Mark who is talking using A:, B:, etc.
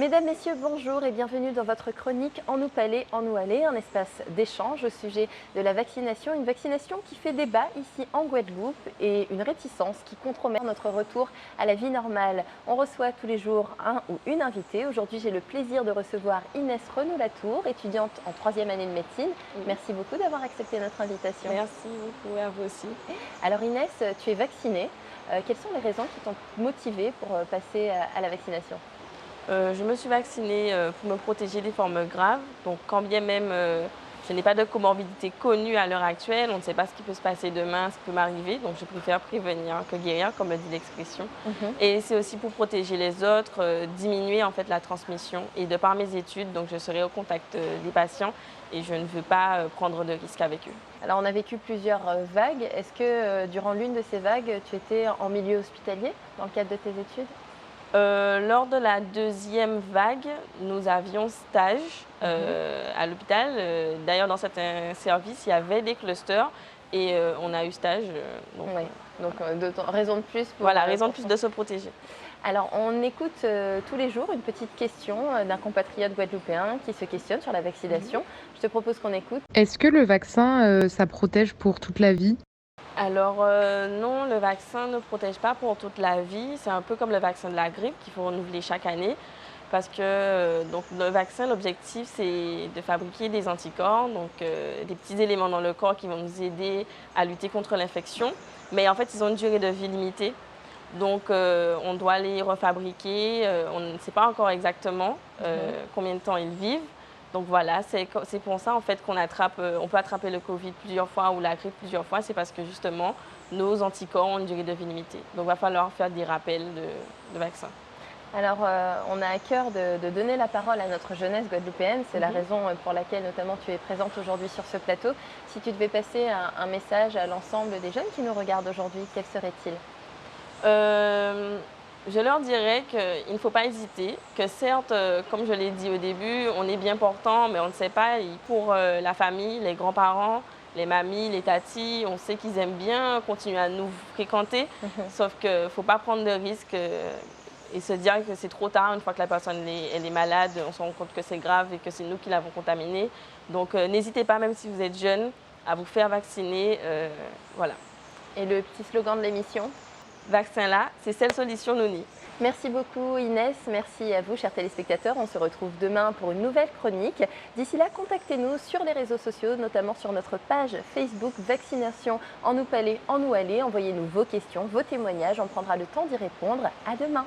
A: Mesdames, Messieurs, bonjour et bienvenue dans votre chronique En nous palais, en nous aller, un espace d'échange au sujet de la vaccination. Une vaccination qui fait débat ici en Guadeloupe et une réticence qui compromet notre retour à la vie normale. On reçoit tous les jours un ou une invitée. Aujourd'hui, j'ai le plaisir de recevoir Inès Renaud-Latour, étudiante en 3e année de médecine.
B: Oui.
A: Merci beaucoup d'avoir accepté notre invitation.
B: Merci beaucoup à vous aussi.
A: Alors Inès, tu es vaccinée. Quelles sont les raisons qui t'ont motivée pour passer à la vaccination ?
B: Je me suis vaccinée pour me protéger des formes graves. Donc, quand bien même je n'ai pas de comorbidité connue à l'heure actuelle, on ne sait pas ce qui peut se passer demain, ce qui peut m'arriver. Donc, je préfère prévenir que guérir, comme le dit l'expression. Et c'est aussi pour protéger les autres, diminuer en fait la transmission. Et de par mes études, donc je serai au contact des patients et je ne veux pas prendre de risques avec eux.
A: Alors, on a vécu plusieurs vagues. Est-ce que durant l'une de ces vagues, tu étais en milieu hospitalier dans le cadre de tes études ?
B: Lors de la deuxième vague, nous avions stage à l'hôpital. D'ailleurs, dans certains services, il y avait des clusters et on a eu stage.
A: Oui, donc raison de plus pour…
B: Voilà, raison de plus de se protéger.
A: Alors, on écoute tous les jours une petite question d'un compatriote guadeloupéen qui se questionne sur la vaccination. Je te propose qu'on écoute.
C: Est-ce que le vaccin, ça protège pour toute la vie?
B: Alors non, le vaccin ne protège pas pour toute la vie. C'est un peu comme le vaccin de la grippe qu'il faut renouveler chaque année. Parce que donc, le vaccin, l'objectif, c'est de fabriquer des anticorps, donc des petits éléments dans le corps qui vont nous aider à lutter contre l'infection. Mais en fait, ils ont une durée de vie limitée. Donc, on doit les refabriquer. On ne sait pas encore exactement combien de temps ils vivent. Donc voilà, c'est pour ça en fait qu'on on peut attraper le Covid plusieurs fois ou la grippe plusieurs fois. C'est parce que justement, nos anticorps ont une durée de vie limitée. Donc, il va falloir faire des rappels de vaccins.
A: Alors, on a à cœur de donner la parole à notre jeunesse guadeloupéenne. C'est la raison pour laquelle, notamment, tu es présente aujourd'hui sur ce plateau. Si tu devais passer un message à l'ensemble des jeunes qui nous regardent aujourd'hui, quel serait-il ?
B: Je leur dirais qu'il ne faut pas hésiter, que certes, comme je l'ai dit au début, on est bien portant, mais on ne sait pas. Et pour la famille, les grands-parents, les mamies, les tatis, on sait qu'ils aiment bien continuer à nous fréquenter, sauf qu'il ne faut pas prendre de risques et se dire que c'est trop tard. Une fois que la personne elle est malade, on se rend compte que c'est grave et que c'est nous qui l'avons contaminée. Donc n'hésitez pas, même si vous êtes jeune, à vous faire vacciner. Voilà.
A: Et le petit slogan de l'émission ?
B: Vaccin là, c'est seule solution Nouni.
A: Merci beaucoup Inès, merci à vous chers téléspectateurs. On se retrouve demain pour une nouvelle chronique. D'ici là, contactez-nous sur les réseaux sociaux, notamment sur notre page Facebook Vaccination En nous palais, en nous aller. Envoyez-nous vos questions, vos témoignages, on prendra le temps d'y répondre. À demain.